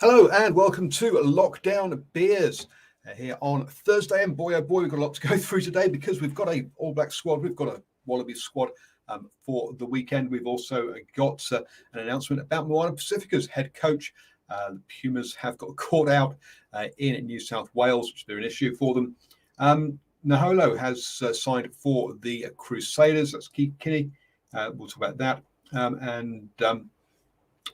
Hello and welcome to Lockdown Beers here on Thursday. And boy, oh boy, we've got a lot to go through today because we've got a All Black squad, we've got a Wallaby squad for the weekend. We've also got an announcement about Moana Pasifika's head coach. The Pumas have got caught out in New South Wales, which is an issue for them. Naholo has signed for the Crusaders. That's Keith Kinney. We'll talk about that.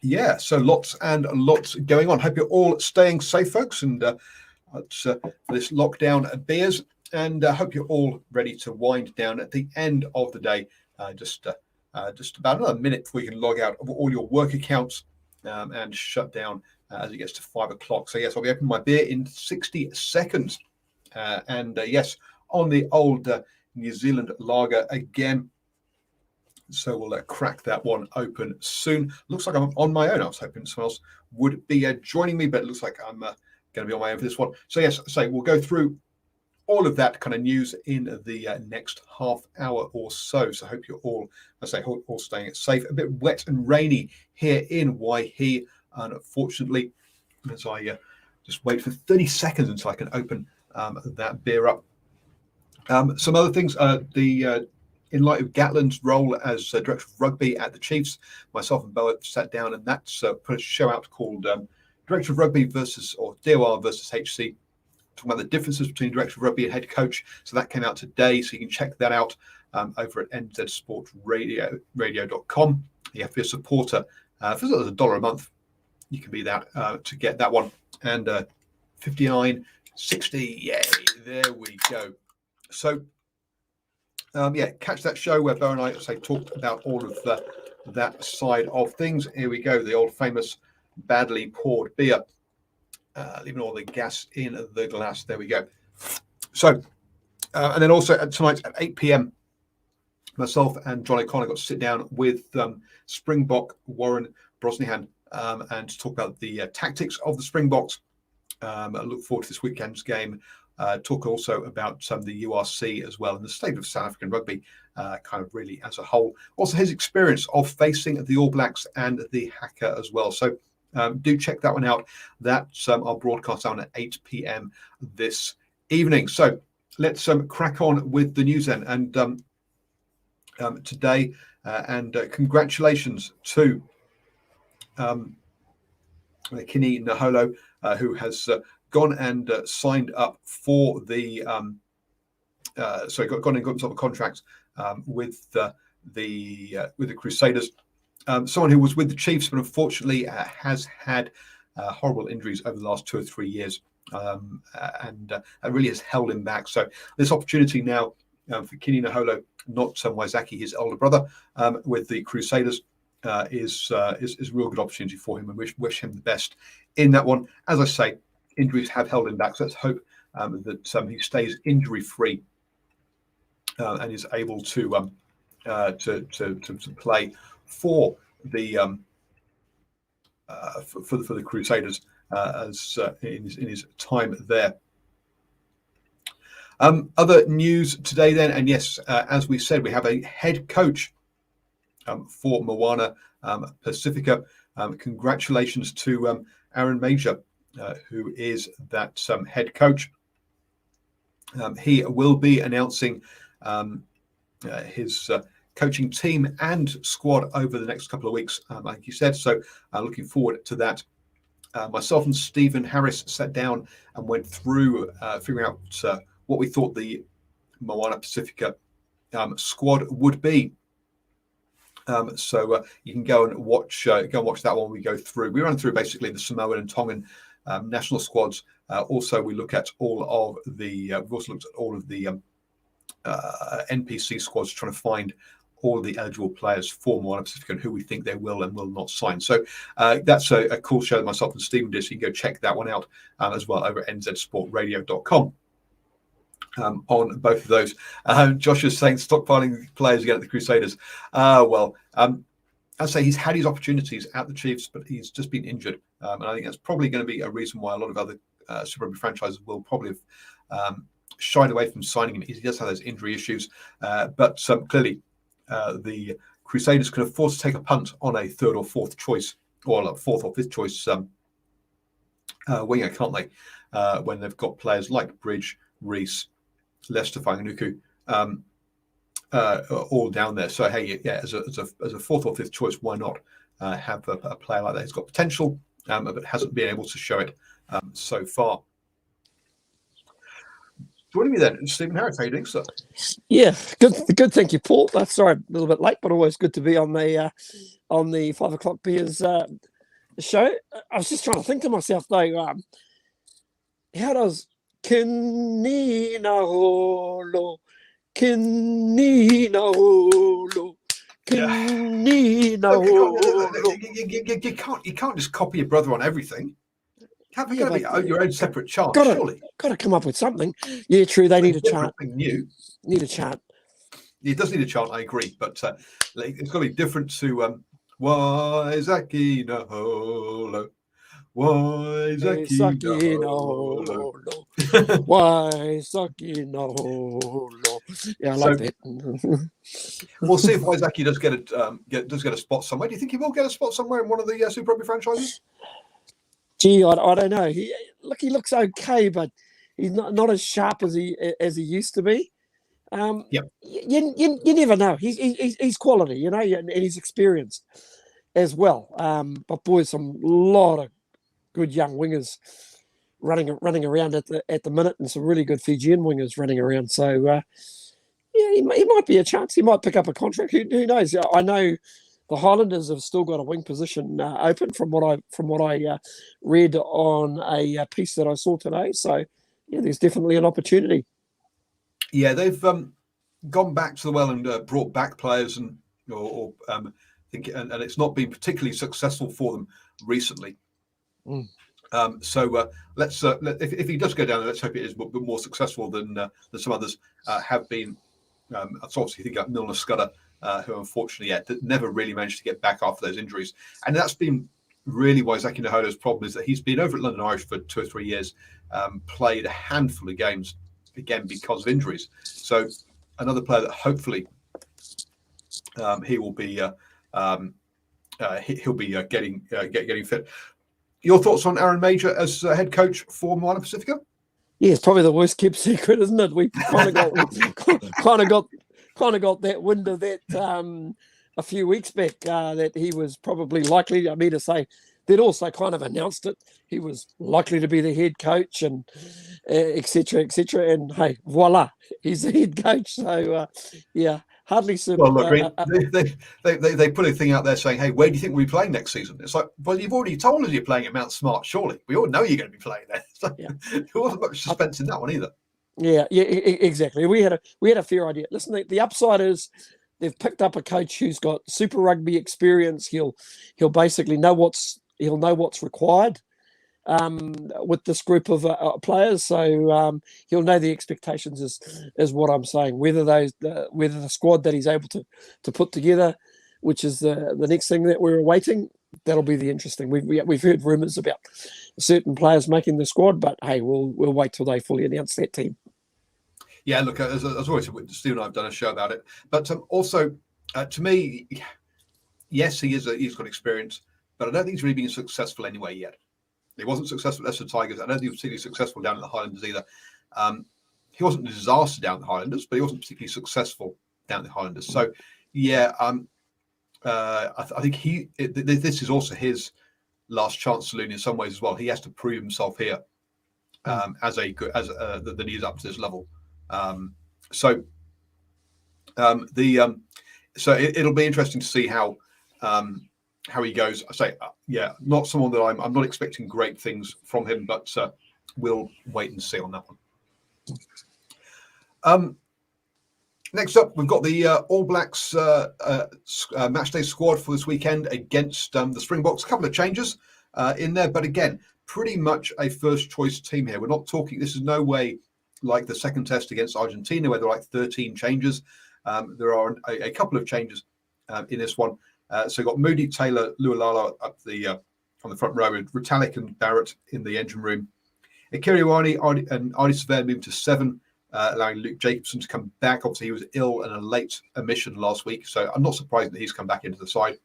Yeah, so lots and lots going on. Hope you're all staying safe, folks, and for this lockdown beers. And hope you're all ready to wind down at the end of the day. Just about another minute before you can log out of all your work accounts and shut down as it gets to 5 o'clock. So yes, I'll be opening my beer in 60 seconds. Yes, on the old New Zealand lager again. So we'll crack that one open soon. Looks like I'm on my own. I was hoping someone else would be joining me, but it looks like I'm going to be on my own for this one. So yes, we'll go through all of that kind of news in the next half hour or so. So I hope you're all, all staying safe. A bit wet and rainy here in Waihi, unfortunately, as I just wait for 30 seconds until I can open that beer up. Some other things, in light of Gatland's role as director of rugby at the Chiefs, myself and Bo sat down and that's put a show out called Director of Rugby DOR versus HC, talking about the differences between director of rugby and head coach. So that came out today, so you can check that out over at nzsportradio.com. You have to be a supporter for $1 a month. You can be that to get that one. And 59.60, yay, there we go. So catch that show where Bo and I talked about all of that side of things. Here we go, the old famous badly poured beer, leaving all the gas in the glass. There we go. So, and then also tonight at 8 p.m, myself and John O'Connor got to sit down with Springbok Warren Brosnahan and talk about the tactics of the Springboks. I look forward to this weekend's game. Talk also about the URC as well and the state of South African rugby kind of really as a whole. Also his experience of facing the All Blacks and the Haka as well. So do check that one out. That's our broadcast on at 8 p.m. this evening. So let's crack on with the news then. And today, congratulations to Kini Naholo, who has gone and signed up for the gone and got himself a contract with the Crusaders. Someone who was with the Chiefs, but unfortunately has had horrible injuries over the last 2 or 3 years, and really has held him back. So this opportunity now for Kini Naholo, not Waisaki, his older brother, with the Crusaders, is a real good opportunity for him, and wish him the best in that one. As I say, injuries have held him back, so let's hope that he stays injury-free and is able to play for the for the Crusaders as in his time there. Other news today, then, and yes, as we said, we have a head coach for Moana Pasifika. Congratulations to Aaron Major, who is that head coach. He will be announcing his coaching team and squad over the next couple of weeks, like you said. So looking forward to that. Myself and Stephen Harris sat down and went through figuring out what we thought the Moana Pasifika squad would be. So you can go and watch that one. We go through. We run through basically the Samoan and Tongan national squads. Also, we look at all of the. We've also looked at all of the NPC squads, trying to find all of the eligible players for Moana Pasifika and who we think they will and will not sign. So that's a cool show that myself and Stephen did. So you can go check that one out as well over at nzsportradio.com. On both of those. Josh is saying stockpiling players again at the Crusaders. I'd say he's had his opportunities at the Chiefs, but he's just been injured. And I think that's probably going to be a reason why a lot of other Super Rugby franchises will probably have shied away from signing him. He does have those injury issues. But clearly, the Crusaders can afford to take a punt on a third or fourth choice, or a fourth or fifth choice winger, can't they? When they've got players like Bridge, Reese, Lester Fanganuku, all down there. So hey, yeah, as a fourth or fifth choice, why not have a player like that? He's got potential, but hasn't been able to show it so far. Joining me then, Stephen Harris. How are you doing, sir? Yeah, good. Thank you, Paul. Sorry, a little bit late, but always good to be on the 5 o'clock beers show. I was just trying to think to myself though, how does Kini Naholo, Kini Naholo, Kini Naholo? You can't just copy your brother on everything. Have you got to be your own separate chant, surely? Got to come up with something. Yeah, true. They need a chant. New. Need a chant. It does need a chant, I agree, but it's got to be different to Waizaki Naholo. Waizaki Naholo. Waizaki Naholo. Yeah, I like that. We'll see if Waizaki does get a spot somewhere. Do you think he will get a spot somewhere in one of the Super Rugby franchises? Gee, I don't know. He looks okay, but he's not as sharp as he used to be. Yep. You never know. He's quality, you know, and he's experienced as well. But boy, some lot of good young wingers running around at the minute, and some really good Fijian wingers running around. So yeah, he might be a chance. He might pick up a contract. Who knows? I know the Highlanders have still got a wing position open from what I read on a piece that I saw today. So yeah, there's definitely an opportunity. Yeah, they've gone back to the well and brought back players, and it's not been particularly successful for them recently. So let's if he does go down, let's hope it is more successful than some others have been. So obviously, think about Milner Scudder, who unfortunately never really managed to get back after those injuries, and that's been really Waizaki Naholo's problem, is that he's been over at London Irish for 2 or 3 years, played a handful of games again because of injuries. So another player that hopefully he will be he'll be getting fit. Your thoughts on Aaron Major as head coach for Moana Pasifika? Yeah, it's probably the worst kept secret, isn't it? We kind of got that wind of that a few weeks back, that he was probably likely. I mean to say, they'd also kind of announced it. He was likely to be the head coach, and etc. And hey, voila, he's the head coach. So yeah, hardly some. Well, look, they put a thing out there saying, "Hey, where do you think we'll be playing next season?" It's like, well, you've already told us you're playing at Mount Smart. Surely, we all know you're going to be playing there. So there wasn't much suspense in that one either. Yeah, exactly. We had a fair idea. Listen, the upside is they've picked up a coach who's got Super Rugby experience. He'll basically know what's required with this group of players. So he'll know the expectations is what I'm saying. Whether the squad that he's able to put together, which is the next thing that we're awaiting, that'll be the interesting. We've heard rumours about certain players making the squad, but hey, we'll wait till they fully announce that team. Yeah, look, as always, Steve and I have done a show about it. But also, to me, yes, he's got experience, but I don't think he's really been successful anywhere yet. He wasn't successful at Leicester Tigers. I don't think he was particularly successful down at the Highlanders either. He wasn't a disaster down at the Highlanders, but he wasn't particularly successful down at the Highlanders. So, yeah, I think this is also his last chance saloon in some ways as well. He has to prove himself here that he is up to this level. So it'll be interesting to see how he goes. I say, not someone that I'm not expecting great things from him, but we'll wait and see on that one. Next up, we've got the All Blacks matchday squad for this weekend against the Springboks. A couple of changes in there, but again, pretty much a first choice team here. We're not talking. This is no way like the second test against Argentina, where there are like 13 changes. There are a couple of changes in this one. So you've got Moody, Taylor, Lualala up on the front row, with Retallick and Barrett in the engine room. Ikiriwani and Artie Severe moved to 7, allowing Luke Jacobson to come back. Obviously, he was ill and a late omission last week, so I'm not surprised that he's come back into the side.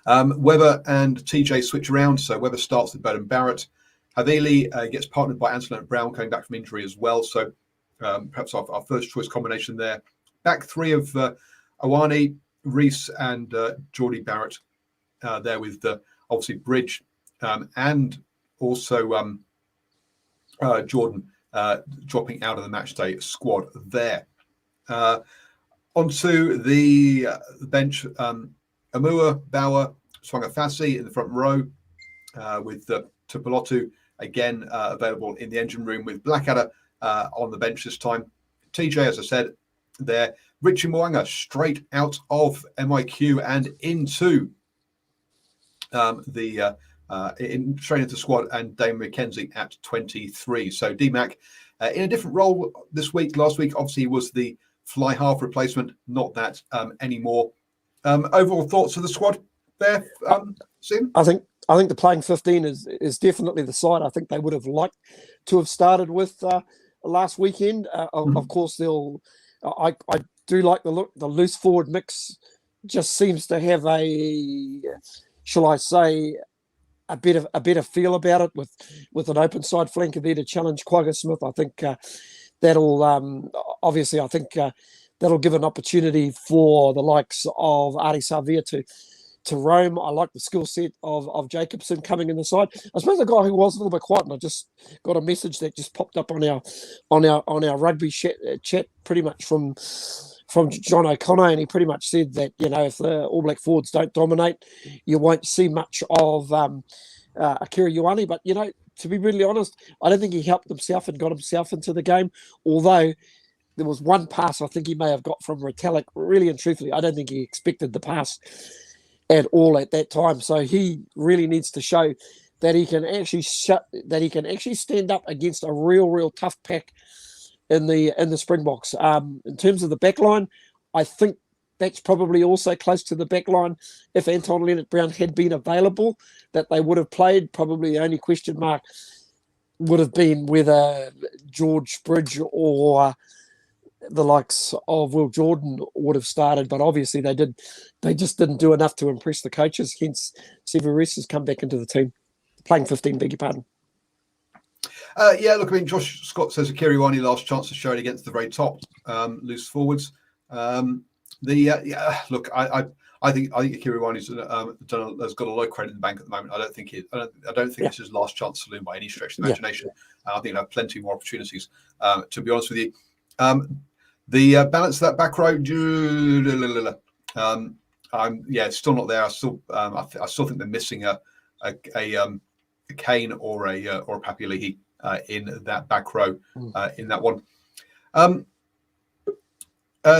Webber and TJ switch around. So Webber starts with Bowden Barrett. Havili gets partnered by Antoinette Brown coming back from injury as well. So perhaps our first choice combination there. Back three of Awani, Reese, and Geordie Barrett there with obviously Bridge and also Jordan dropping out of the match day squad there. Onto the bench, Amua, Bauer, Swangafasi in the front row with Tupolotu again available in the engine room with Blackadder on the bench this time. TJ, as I said, there. Richie Moanga straight out of MIQ and into straight into squad, and Dame McKenzie at 23. So DMAC in a different role this week. Last week, obviously, he was the fly half replacement. Not that anymore. Overall thoughts of the squad there, Sim? I think the playing 15 is definitely the side I think they would have liked to have started with last weekend. Of course, I do like the look. The loose forward mix just seems to have a, shall I say, a better feel about it with an open side flanker there to challenge Quagga Smith. I think that'll obviously that'll give an opportunity for the likes of Ari Savia to roam. I like the skill set of Jacobson coming in the side. I suppose the guy who was a little bit quiet, and I just got a message that just popped up on our rugby chat pretty much from John O'Connor, and he pretty much said that, if the All Black forwards don't dominate, you won't see much of Akira Ioane. But, to be really honest, I don't think he helped himself and got himself into the game, although there was one pass I think he may have got from Retallick. Really and truthfully, I don't think he expected the pass at all at that time. So he really needs to show that he can actually stand up against a real tough pack in the Springboks. In terms of the back line, I think that's probably also close to the back line. If Anton Leonard-Brown had been available, that they would have played. Probably the only question mark would have been whether George Bridge or the likes of Will Jordan would have started, but obviously they just didn't do enough to impress the coaches, hence Severus has come back into the team. Playing 15, beg your pardon. Look, I mean, Josh Scott says Akira Ioane last chance to show it against the very top loose forwards. Look, I think Akira Ioane's has got a low credit in the bank at the moment. I don't think it's his last chance saloon by any stretch of the imagination. I think he'll have plenty more opportunities. To be honest with you, the balance of that back row, I'm still not there. I still think they're missing a Kane or a Papialihi in that back row in that one.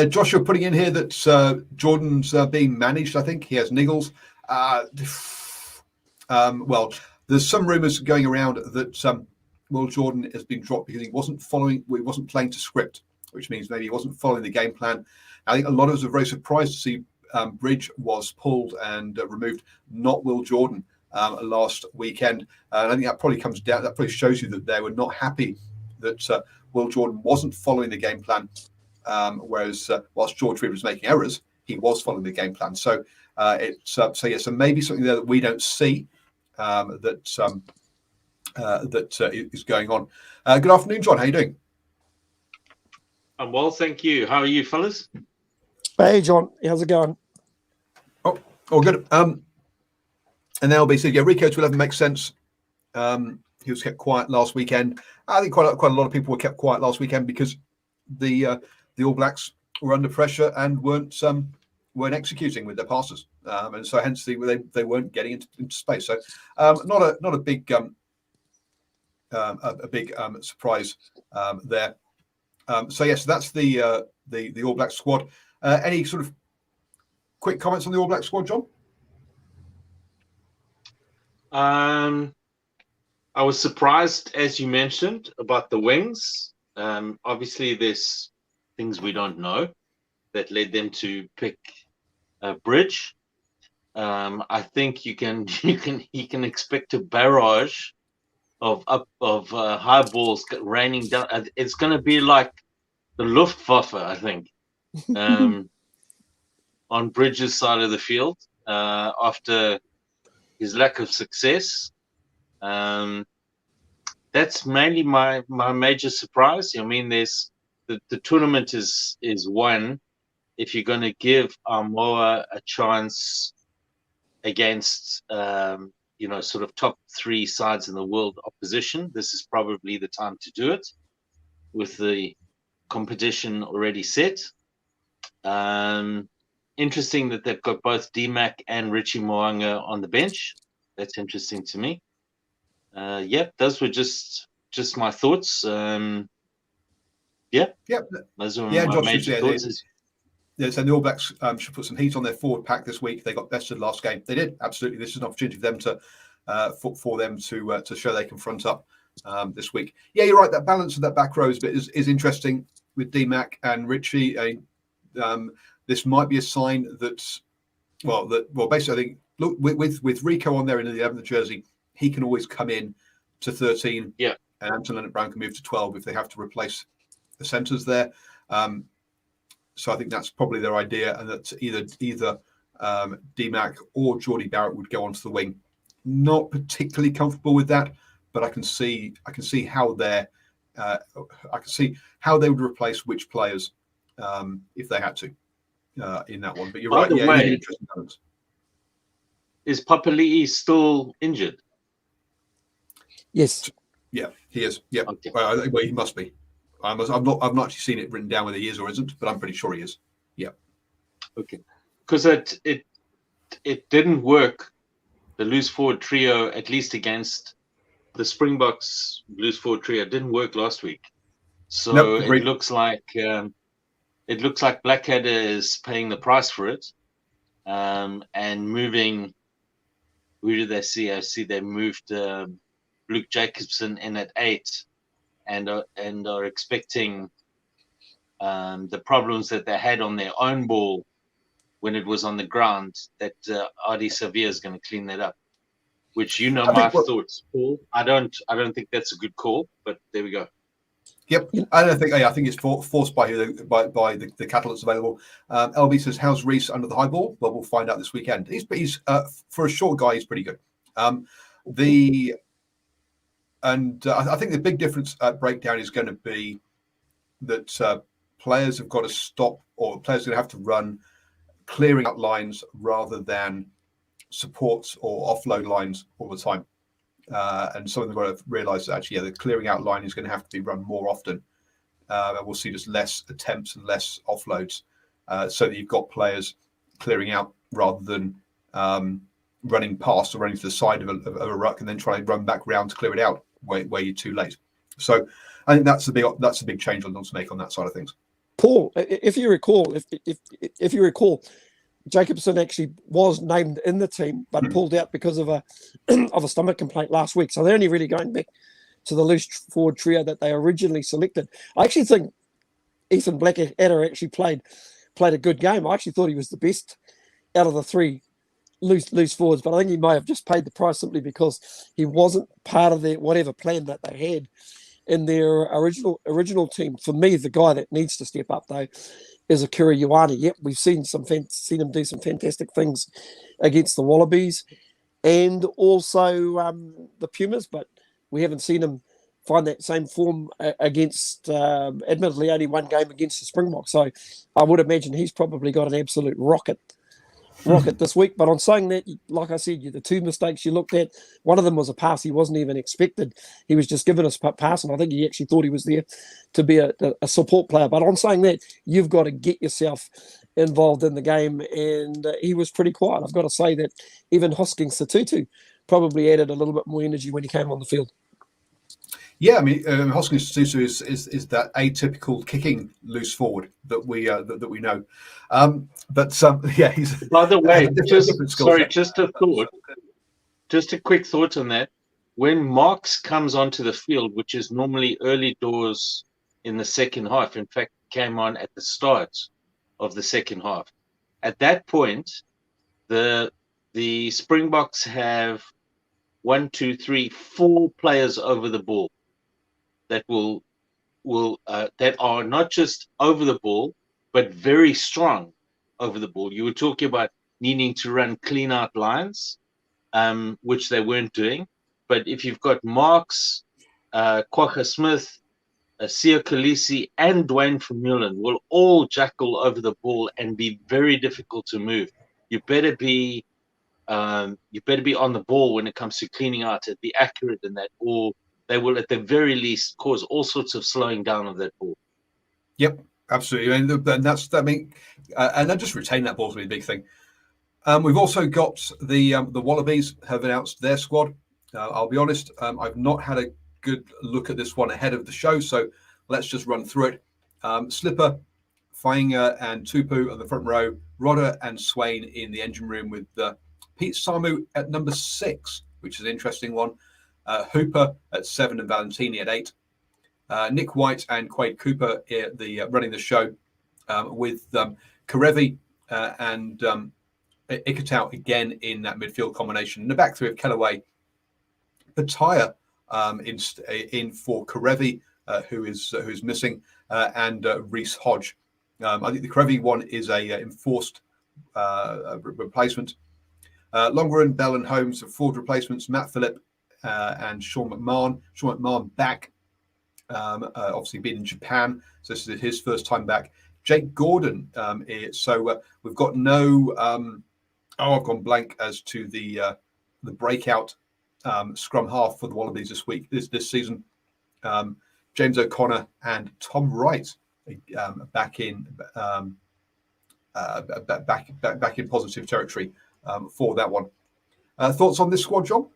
Josh, you're putting in here that Jordan's being managed. I think he has niggles. Well, there's some rumours going around that Will Jordan has been dropped because he wasn't playing to script, which means maybe he wasn't following the game plan. I think a lot of us are very surprised to see Bridge was pulled and removed, not Will Jordan last weekend. And I think that probably shows you that they were not happy that Will Jordan wasn't following the game plan. Whereas whilst George Reed was making errors, he was following the game plan. So so maybe something there that we don't see that is going on. Good afternoon, John. How are you doing? I'm well, thank you. How are you, fellas? Hey, John. How's it going? Oh, good. And LB said, Rico to 11 makes sense. He was kept quiet last weekend. I think quite a lot of people were kept quiet last weekend because the All Blacks were under pressure and weren't executing with their passes, and so hence they weren't getting into space. So not a big surprise there. So yes, that's the All Black squad. Any sort of quick comments on the All Black squad, John? I was surprised, as you mentioned, about the wings. Obviously, there's things we don't know that led them to pick a Bridge. I think you can expect a barrage of high balls raining down. It's going to be like the Luftwaffe, I think, on Bridge's side of the field. after his lack of success. That's mainly my major surprise. I mean, there's the tournament is won if you're going to give Samoa a chance against sort of top 3 sides in the world opposition. This is probably the time to do it with the competition already set. Interesting that they've got both DMAC and Richie Moanga on the bench. That's interesting to me. Those were just my thoughts. Those are my major thoughts. So the All Blacks should put some heat on their forward pack this week. They got bested last game. They did, absolutely. This is an opportunity for them for them to show they can front up this week. Yeah, you're right. That balance of that back row is interesting with DMAC and Richie. This might be a sign that basically, I think look with Rico on there in the 11th jersey, he can always come in to 13. Yeah, and Anton Leonard-Brown can move to 12 if they have to replace the centres there. So I think that's probably their idea, and that either DMAC or Geordie Barrett would go onto the wing. Not particularly comfortable with that, but I can see how they would replace which players if they had to in that one. But you're right. By the way, interesting balance. Is Papali'i still injured? Yes. Yeah, he is. Yeah, okay. Well, he must be. I've not actually seen it written down whether he is or isn't, but I'm pretty sure he is. Yeah. Okay. Because it didn't work. The loose forward trio, at least against the Springboks loose forward trio, didn't work last week. So nope, it looks like Blackadder is paying the price for it, and moving. Who did they see? I see they moved Luke Jacobson in at 8. And are expecting the problems that they had on their own ball when it was on the ground, that Ardie Savia is going to clean that up. Which my thoughts, Paul. I don't think that's a good call, but there we go. Yep, I think it's forced by the cattle that's available. LB says, "How's Reece under the high ball?" Well, we'll find out this weekend. He's for a short guy, he's pretty good. I think the big difference breakdown is going to be that players have got to stop, or players are going to have to run clearing out lines rather than support or offload lines all the time. And some of them have got to realise that actually, the clearing out line is going to have to be run more often. And we'll see just less attempts and less offloads, so that you've got players clearing out rather than running past or running to the side of a ruck and then trying to run back round to clear it out where you're too late. So I think that's a big change on to make on that side of things. Paul, if you recall, Jacobson actually was named in the team, but pulled out because of a stomach complaint last week. So they're only really going back to the loose forward trio that they originally selected. I actually think Ethan Blackadder actually played a good game. I actually thought he was the best out of the 3 loose forwards, but I think he may have just paid the price simply because he wasn't part of their whatever plan that they had in their original team. For me, the guy that needs to step up though is Akira Ioane. Yep, we've seen him do some fantastic things against the Wallabies and also the Pumas, but we haven't seen him find that same form against admittedly only one game against the Springboks. So I would imagine he's probably got an absolute rocket this week. But on saying that, like I said, the 2 mistakes you looked at, one of them was a pass he wasn't even expected. He was just given a pass, and I think he actually thought he was there to be a support player. But on saying that, you've got to get yourself involved in the game, and he was pretty quiet. I've got to say that even Hoskins Satutu probably added a little bit more energy when he came on the field. Yeah, I mean, Hoskins Satutu is that atypical kicking loose forward that we know. He's. By the way, just a quick thought on that. When Marks comes onto the field, which is normally early doors in the second half, in fact, came on at the start of the second half. At that point, the Springboks have 4 players over the ball that that are not just over the ball, but very strong over the ball. You were talking about needing to run clean out lines, which they weren't doing. But if you've got Marks, Quagga Smith, Sia Khaleesi, and Dwayne Vermeulen will all jackal over the ball and be very difficult to move. You better be on the ball when it comes to cleaning out and be accurate in that, or they will at the very least cause all sorts of slowing down of that ball. Yep, absolutely, and and then just retain that ball to be a big thing. We've also got the Wallabies have announced their squad. I'll be honest, I've not had a good look at this one ahead of the show, so let's just run through it. Slipper, Fainga, and Tupu at the front row. Rodder and Swain in the engine room with Pete Samu at number 6, which is an interesting one. Hooper at 7 and Valentini at 8. Nick White and Quade Cooper running the show with Karevi and Ikitau again in that midfield combination. In the back three of Kellaway, Pataya in for Karevi, who is missing, and Reese Hodge. I think the Karevi one is a enforced replacement. Longren, Bell, and Holmes are forward replacements. Matt Phillip and Sean McMahon. Sean McMahon back, obviously been in Japan, so this is his first time back. Jake Gordon. We've got no. I've gone blank as to the breakout scrum half for the Wallabies this season. James O'Connor and Tom Wright back in positive territory for that one. Thoughts on this squad, John?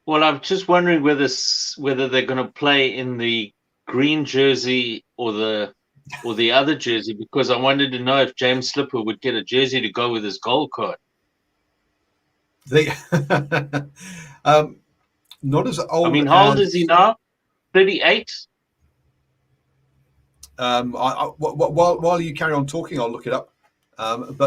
Well, I'm just wondering whether they're going to play in the green jersey or the other jersey, because I wanted to know if James Slipper would get a jersey to go with his gold card. Not as old. I mean, how old is he now? 38. While you carry on talking, I'll look it up. He's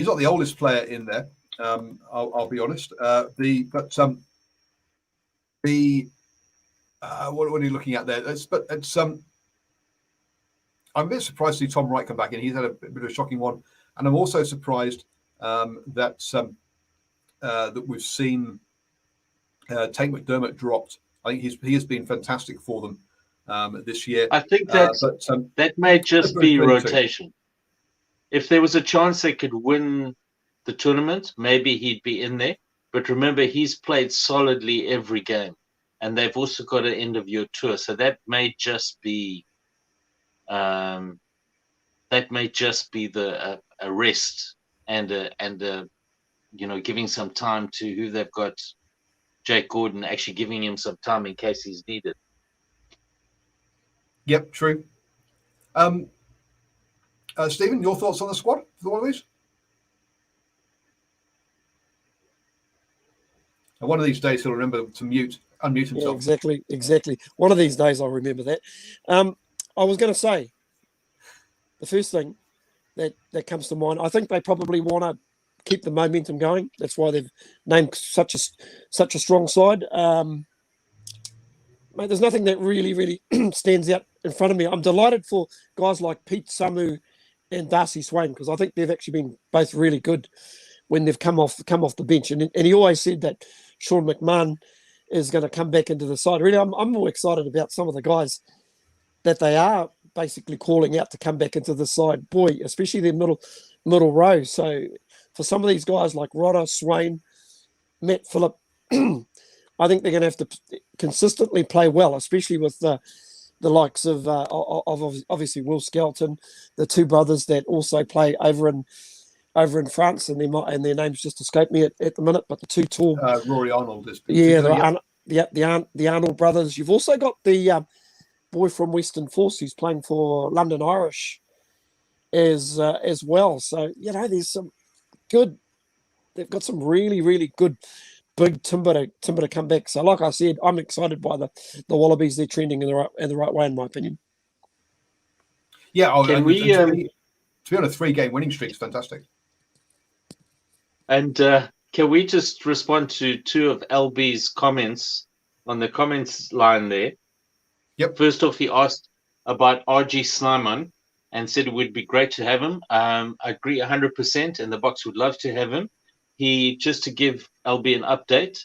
not the oldest player in there. I'll be honest. What are you looking at there? I'm a bit surprised to see Tom Wright come back in. He's had a bit of a shocking one, and I'm also surprised that we've seen Tate McDermott dropped. I think he has been fantastic for them this year. I think that may just be rotation. If there was a chance they could win the tournament, maybe he'd be in there. But remember, he's played solidly every game, and they've also got an end of year tour, so that may just be a rest and giving some time to who they've got. Jake Gordon actually giving him some time in case he's needed. Yep, true. Stephen, your thoughts on the squad for the Wallabies? And one of these days he'll remember to unmute himself. Yeah, exactly. One of these days I'll remember that. I was going to say, the first thing that comes to mind, I think they probably want to keep the momentum going. That's why they've named such a strong side. Mate, there's nothing that really stands out in front of me. I'm delighted for guys like Pete Samu and Darcy Swain, because I think they've actually been both really good when they've come off the bench. And he always said that Sean McMahon is going to come back into the side. Really, I'm more excited about some of the guys that they are basically calling out to come back into the side. Boy, especially their middle row. So for some of these guys like Rodder, Swain, Matt Phillip, I think they're going to have to consistently play well, especially with the likes of obviously Will Skelton, the two brothers that also play over in France, and their names just escape me at the minute. But the two tall, Rory Arnold is the Arnold brothers. You've also got the boy from Western Force who's playing for London Irish as well. So there's some good. They've got some really good big timber to come back. So like I said, I'm excited by the Wallabies. They're trending in the right way, in my opinion. Yeah, to be on a 3-game winning streak is fantastic. And can we just respond to two of LB's comments on the comments line there? Yep. First off, he asked about RG Snyman and said it would be great to have him. I agree 100%, and the Boks would love to have him. Just to give LB an update,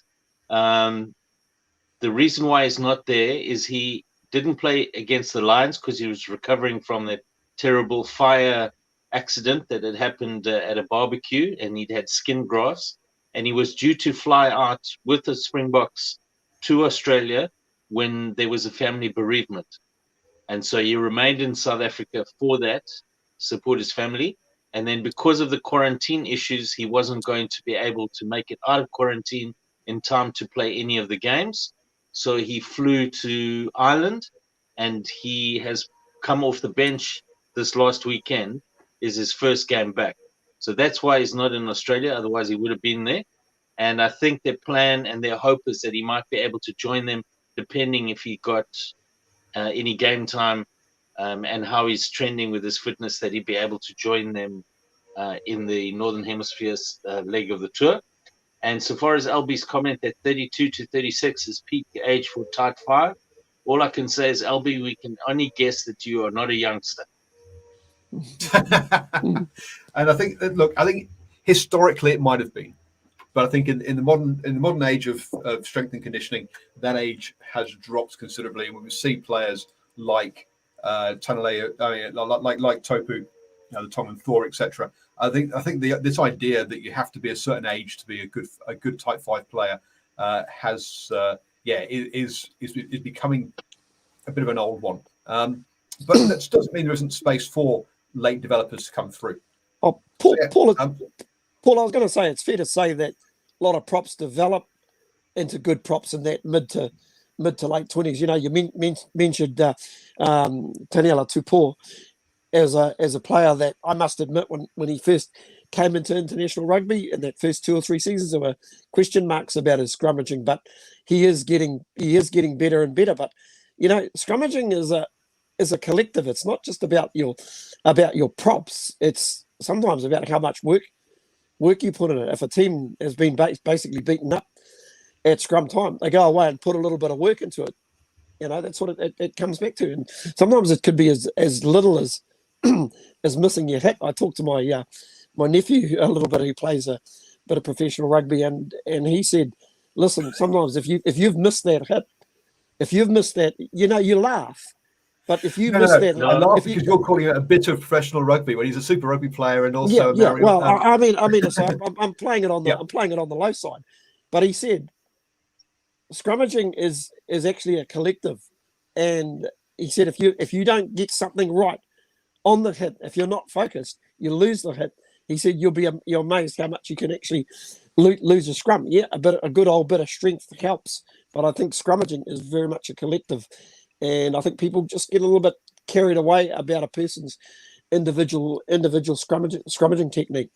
the reason why he's not there is he didn't play against the Lions because he was recovering from that terrible fire accident that had happened at a barbecue, and he'd had skin grafts, and he was due to fly out with the Springboks to Australia when there was a family bereavement. And so he remained in South Africa for that, support his family. And then because of the quarantine issues, he wasn't going to be able to make it out of quarantine in time to play any of the games. So he flew to Ireland, and he has come off the bench this last weekend, is his first game back. So that's why he's not in Australia. Otherwise, he would have been there. And I think their plan and their hope is that he might be able to join them, depending if he got any game time and how he's trending with his fitness, that he'd be able to join them in the Northern Hemisphere's leg of the tour. And so far as LB's comment that 32 to 36 is peak age for Type 5, all I can say is, LB, we can only guess that you are not a youngster. And I think, look, I think historically it might have been, but I think in the modern age of strength and conditioning, that age has dropped considerably. And when we see players like Tanale, like Topu, the Tom and Thor, etc. I think this idea that you have to be a certain age to be a good Type 5 player is becoming a bit of an old one. But that doesn't mean there isn't space for late developers to come through. Oh, Paul, I was going to say, it's fair to say that a lot of props develop into good props in that mid to late 20s. You know, you mentioned Taniela Tupou as a player that I must admit, when he first came into international rugby in that first 2 or 3 seasons, there were question marks about his scrummaging, but he is getting better and better. But you know, scrummaging is a collective. It's not just about your props. It's sometimes about how much work you put in it. If a team has been basically beaten up at scrum time, they go away and put a little bit of work into it. You know, that's what it comes back to. And sometimes it could be as little as as missing your hit. I talked to my nephew a little bit, who plays a bit of professional rugby, and he said, listen, sometimes if you've missed that hit, you know, you laugh. But if you miss that, I laugh because you're calling it a bit of professional rugby when he's a Super Rugby player and also Well, I mean, so I'm playing it on the low side. But he said, scrummaging is actually a collective, and he said if you don't get something right on the hit, if you're not focused, you lose the hit. He said you're amazed how much you can actually lose a scrum. Yeah, a good old bit of strength helps, but I think scrummaging is very much a collective. And I think people just get a little bit carried away about a person's individual scrummaging technique.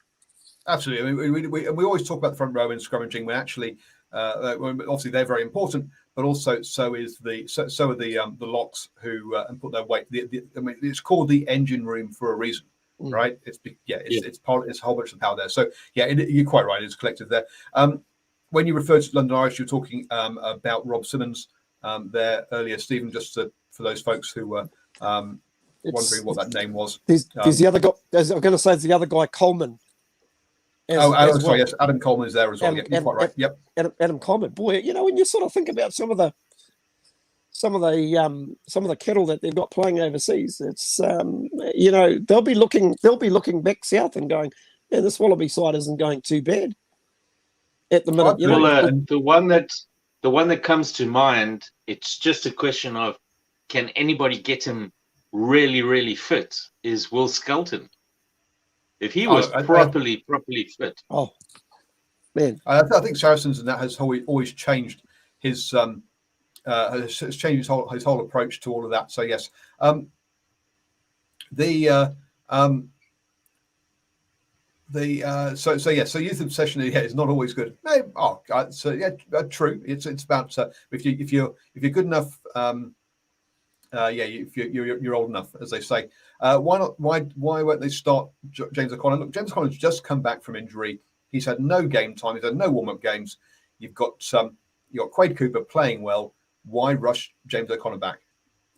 Absolutely. I mean, we always talk about the front row and scrummaging when actually, obviously they're very important, but also so are the locks who and put their weight. I mean, it's called the engine room for a reason, right? It's a whole bunch of power there. So you're quite right. It's collective there. When you referred to London Irish, you're talking about Rob Simmons. There earlier, Stephen, just for those folks who were wondering what that name was. There's the other guy. I was going to say, it's the other guy, Coleman. Sorry, yes, Adam Coleman is there as well. You're quite right. Yep, Adam Coleman. Boy, you know, when you sort of think about some of the cattle that they've got playing overseas, it's you know, they'll be looking back south and going, yeah, this Wallaby side isn't going too bad at the minute. You know, the one that comes to mind, it's just a question of, can anybody get him really, really fit, is Will Skelton. If he was properly fit. Oh, man. I think Saracens and that has always changed his has changed his whole approach to all of that. So yes. So youth obsession is not always good. True. It's about if you're good enough, if you're old enough, as they say. Why won't they start James O'Connor? Look, James O'Connor's just come back from injury. He's had no game time. He's had no warm-up games. You've got Quade Cooper playing well. Why rush James O'Connor back?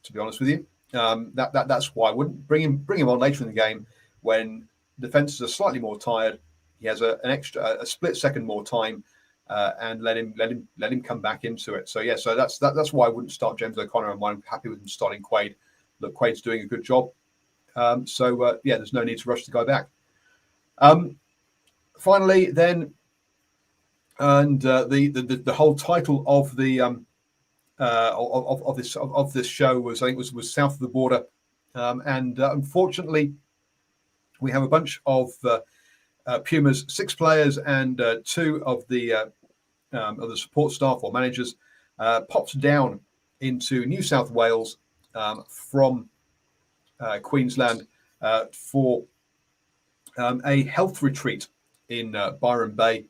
To be honest with you, That's why I wouldn't bring him on later in the game when defenses are slightly more tired. He has a split second more time, and let him come back into it. So so that's why I wouldn't start James O'Connor, and why I'm happy with him starting Quaid. Look, Quaid's doing a good job. There's no need to rush the guy back. Finally, then, and the whole title of the of this show was, I think, was South of the Border, and unfortunately, we have a bunch of Pumas 6 players and 2 of the support staff or managers popped down into New South Wales from Queensland for a health retreat in Byron Bay,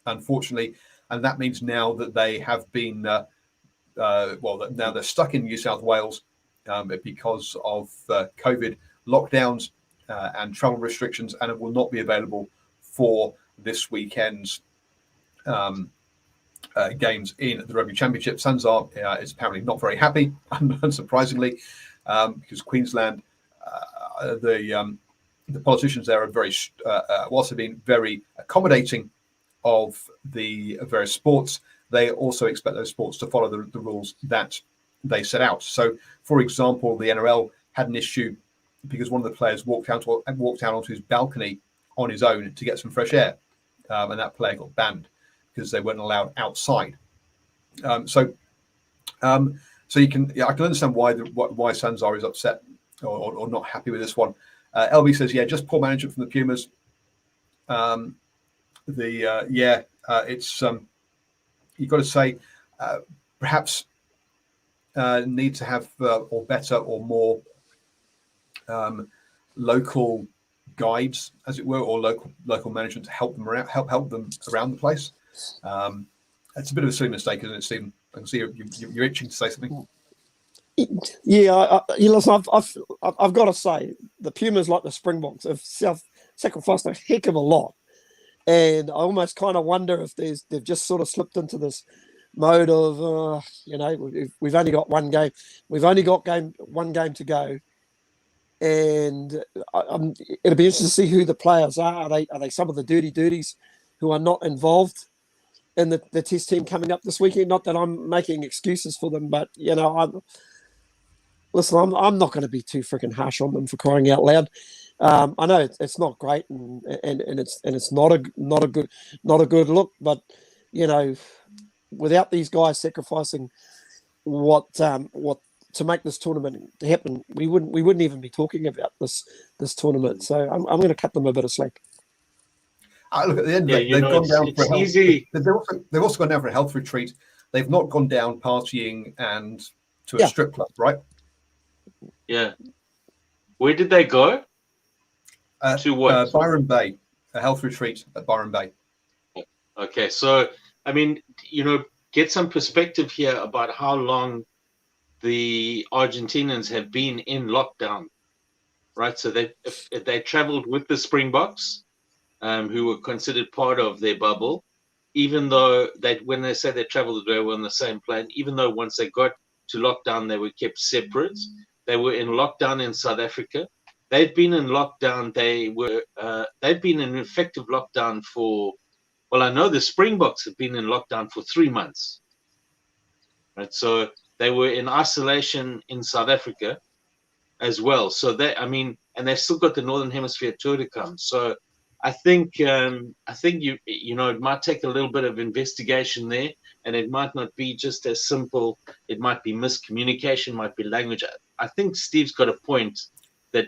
unfortunately, and that means now that they have been now they're stuck in New South Wales because of COVID lockdowns and travel restrictions, and it will not be available for this weekend's games in the Rugby Championship. Sanzar is apparently not very happy, unsurprisingly, because Queensland, the politicians there are very, whilst they've been very accommodating of the various sports, they also expect those sports to follow the rules that they set out. So, for example, the NRL had an issue because one of the players walked out onto his balcony on his own to get some fresh air, and that player got banned because they weren't allowed outside. So you can, I can understand why Sanzar is upset or not happy with this one. LB says, just poor management from the Pumas. It's you've got to say perhaps need to have or better or more local guides, as it were, or local management to help them around the place. It's a bit of a silly mistake, isn't it, Stephen? I can see you're itching to say something. Yeah, listen, I've got to say, the Pumas, like the Springboks, have sacrificed a heck of a lot, and I almost kind of wonder if they've just sort of slipped into this mode of we've only got one game, one game to go, and it'll be interesting to see who the players are. Are they some of the dirties who are not involved in the test team coming up this weekend? Not that I'm making excuses for them, but I'm not going to be too freaking harsh on them for crying out loud. I know it's not great, and it's not a good look. But without these guys sacrificing what to make this tournament happen, we wouldn't even be talking about this tournament. So I'm going to cut them a bit of slack. Look, at the end of it, they've gone down for a health. They've also gone down for a health retreat. They've not gone down partying and to a strip club, right? Yeah. Where did they go? To what? Byron Bay, a health retreat at Byron Bay. Okay, so I mean, get some perspective here about how long the Argentinians have been in lockdown, right? So they traveled with the Springboks, who were considered part of their bubble, even though when they say they traveled, they were on the same plane. Even though once they got to lockdown, they were kept separate. They were in lockdown in South Africa. They'd been in lockdown. They'd been in effective lockdown for, well, I know the Springboks have been in lockdown for 3 months. Right, so they were in isolation in South Africa as well. So and they've still got the Northern Hemisphere tour to come. So I think it might take a little bit of investigation there, and it might not be just as simple. It might be miscommunication, might be language. I think Steve's got a point that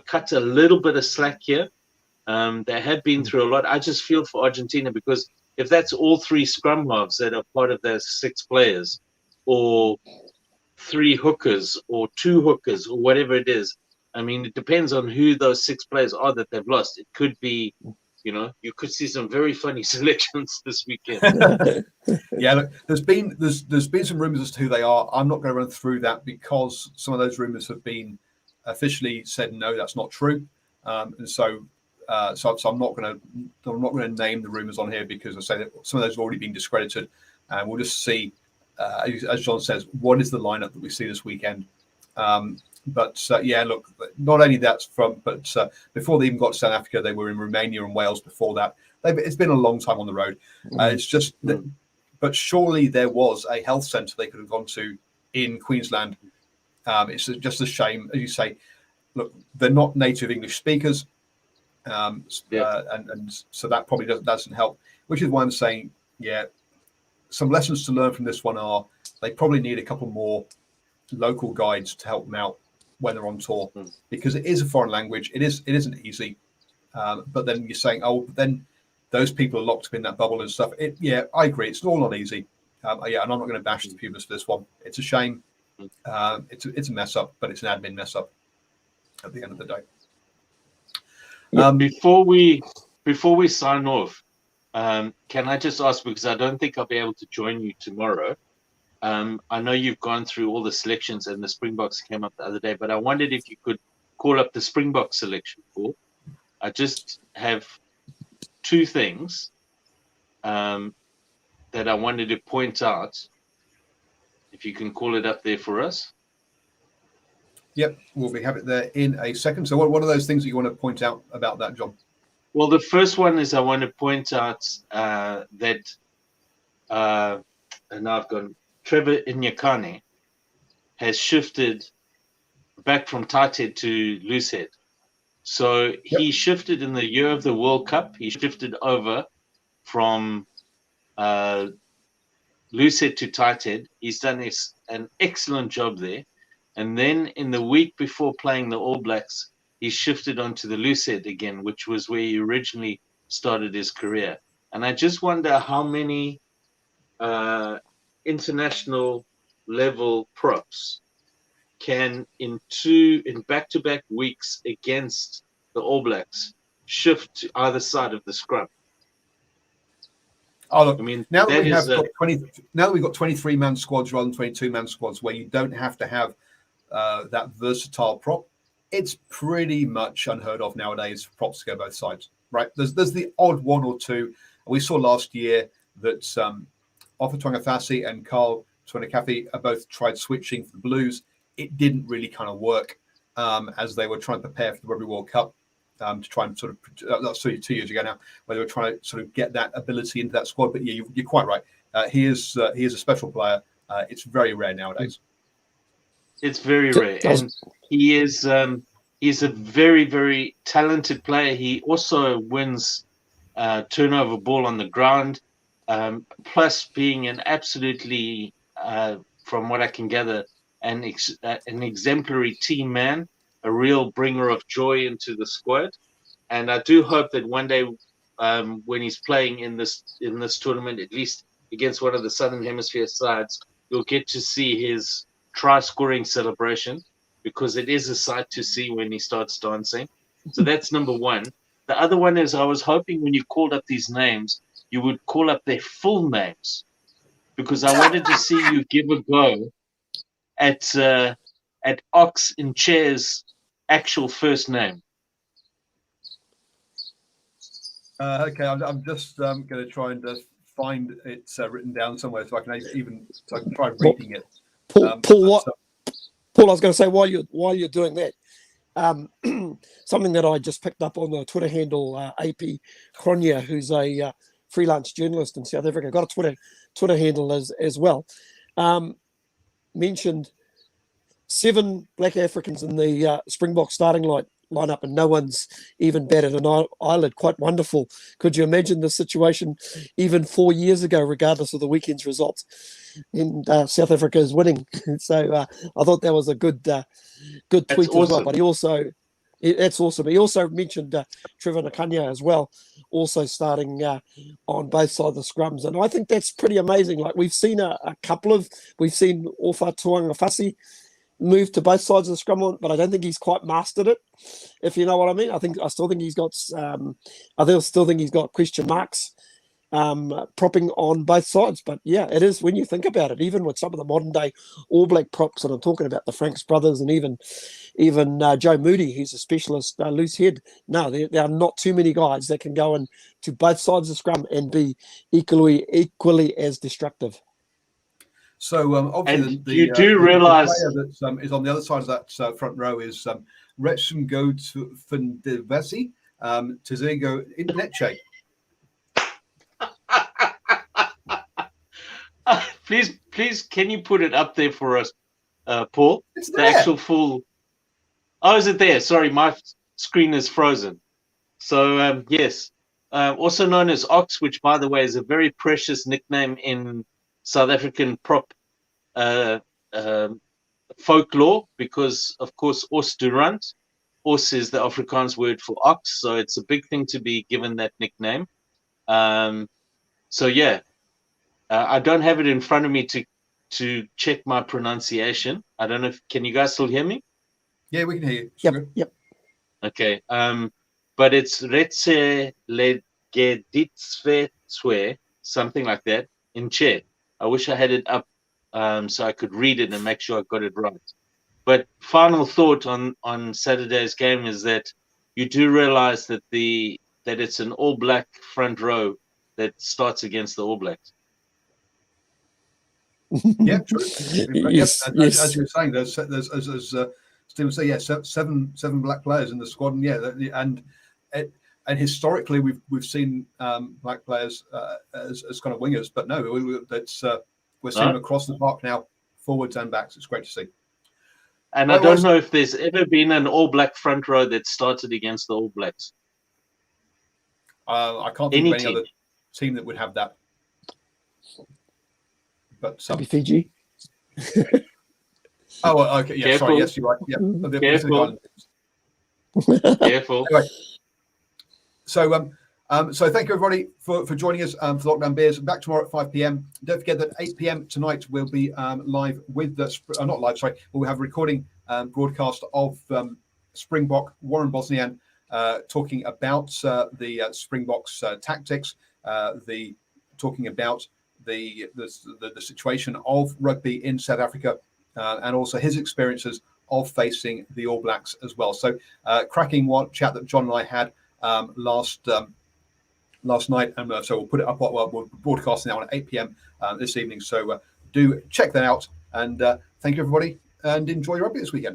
cut a little bit of slack here. They have been through a lot. I just feel for Argentina, because if that's all 3 scrum halves that are part of those 6 players, or 3 hookers, or 2 hookers, or whatever it is. I mean, it depends on who those 6 players are that they've lost. It could be, you could see some very funny selections this weekend. Look, there's been some rumours as to who they are. I'm not going to run through that because some of those rumours have been officially said no, that's not true. So I'm not going to name the rumours on here, because I say that some of those have already been discredited, and we'll just see, as John says, what is the lineup that we see this weekend. But yeah, look, not only that's but before they even got to South Africa, they were in Romania and Wales before that. It's been a long time on the road. It's just that, but surely there was a health centre they could have gone to in Queensland. It's just a shame, as you say. Look, they're not native English speakers, and so that probably doesn't help. Which is why I'm saying, yeah, some lessons to learn from this one are they probably need a couple more local guides to help them out when they're on tour, because it is a foreign language. It isn't easy. But then you're saying, oh, then those people are locked up in that bubble and stuff. Yeah, I agree. It's all not easy. Yeah, and I'm not going to bash the Pumas for this one. It's a shame. It's a mess up, but it's an admin mess up at the end of the day. Before we sign off, can I just ask, because I don't think I'll be able to join you tomorrow. I know you've gone through all the selections and the Springboks came up the other day, but I wondered if you could call up the Springbok selection for. I just have two things that I wanted to point out. If you can call it up there for us. Yep, we'll have it there in a second. So what are those things that you want to point out about that, John? Well, the first one is I want to point out that, and I've gone, Trevor Inyakane has shifted back from tight head to loose head. So he shifted in the year of the World Cup. He shifted over from loose head to tight head. He's done an excellent job there. And then in the week before playing the All Blacks, he shifted onto the loose head again, which was where he originally started his career. And I just wonder how many international level props can in back-to-back weeks against the All Blacks shift to either side of the scrum. Oh, look, I mean, now that we've got 23-man squads rather than 22-man squads, where you don't have to have that versatile prop, it's pretty much unheard of nowadays for props to go both sides, right? There's the odd one or two. We saw last year that Ofa Tuangafasi and Carl Tuanakafi both tried switching for the Blues. It didn't really kind of work as they were trying to prepare for the Rugby World Cup to try and sort of, that's 2 years ago now, where they were trying to sort of get that ability into that squad. But yeah, you're quite right. He is a special player. It's very rare nowadays. It's very rare, and he's a very, very talented player. He also wins turnover ball on the ground, plus being an absolutely, from what I can gather, an exemplary team man, a real bringer of joy into the squad. And I do hope that one day, when he's playing in this tournament, at least against one of the Southern Hemisphere sides, you'll get to see his try-scoring celebration, because it is a sight to see when he starts dancing. So that's number one. The other one is I was hoping when you called up these names, you would call up their full names, because I wanted to see you give a go at Ox in Chair's actual first name. Okay, I'm just going to try and find it written down somewhere so I can try reading it. Paul, I was going to say while you're doing that, something that I just picked up on the Twitter handle, AP Kronia, who's a freelance journalist in South Africa, got a Twitter handle as well, mentioned 7 Black Africans in the Springbok starting lineup, and no one's even batted an eyelid. Quite wonderful. Could you imagine the situation even 4 years ago, regardless of the weekend's results? And South Africa is winning. So I thought that was a good tweet as well. But that's awesome. He also mentioned Trevor Nakanya as well, also starting on both sides of the scrums. And I think that's pretty amazing. Like we've seen we've seen Ofa Tuangafasi move to both sides of the scrum, but I don't think he's quite mastered it, if you know what I mean. I still think he's got question marks propping on both sides. But yeah, it is, when you think about it, even with some of the modern day All Black props, and I'm talking about the Franks brothers and even Joe Moody, who's a specialist loose head. No, there are not too many guys that can go into both sides of the scrum and be equally as destructive. So obviously, And you do realise the player that is on the other side of that front row is Retsungo Fundivesi, Tizigo Neche. please, can you put it up there for us, Paul? It's The there. actual full. Oh, is it there? Sorry, my screen is frozen. So yes, also known as Ox, which by the way is a very precious nickname in South African prop folklore, because of course Osdurant, Os is the Afrikaans word for ox, so it's a big thing to be given that nickname. So yeah, I don't have it in front of me to check my pronunciation. I don't know if can you guys still hear me? Yeah, we can hear you. Yep. Okay. But it's Retse Legeditsve, something like that, in Che. I wish I had it up so I could read it and make sure I got it right. But final thought on Saturday's game is that you do realize that that it's an All Black front row that starts against the All Blacks. Yeah, true. Yes, Yep. yes. As you were saying, there's as Steve would say, yeah, seven black players in the squad, and yeah, and historically we've seen black players as kind of wingers, but no, we're seeing them across the park now, forwards and backs. It's great to see. And I don't know if there's ever been an All Black front row that started against the All Blacks. I can't think of any other team that would have that. But Maybe Fiji. Oh, okay. Yeah, Careful. sorry. Yes, you're right. Yeah, Careful. Careful. Anyway, so thank you everybody for joining us for Lockdown Beers. Back tomorrow at 5 p.m. Don't forget that 8 p.m. tonight we'll be live with the not live. Sorry, we'll have a recording broadcast of Springbok Warren Bosnian talking about the Springboks tactics, talking about the situation of rugby in South Africa, and also his experiences of facing the All Blacks as well. So cracking chat that John and I had last night, and so we'll put it up. We're broadcasting now at 8 p.m. This evening. So do check that out, and thank you everybody, and enjoy your rugby this weekend.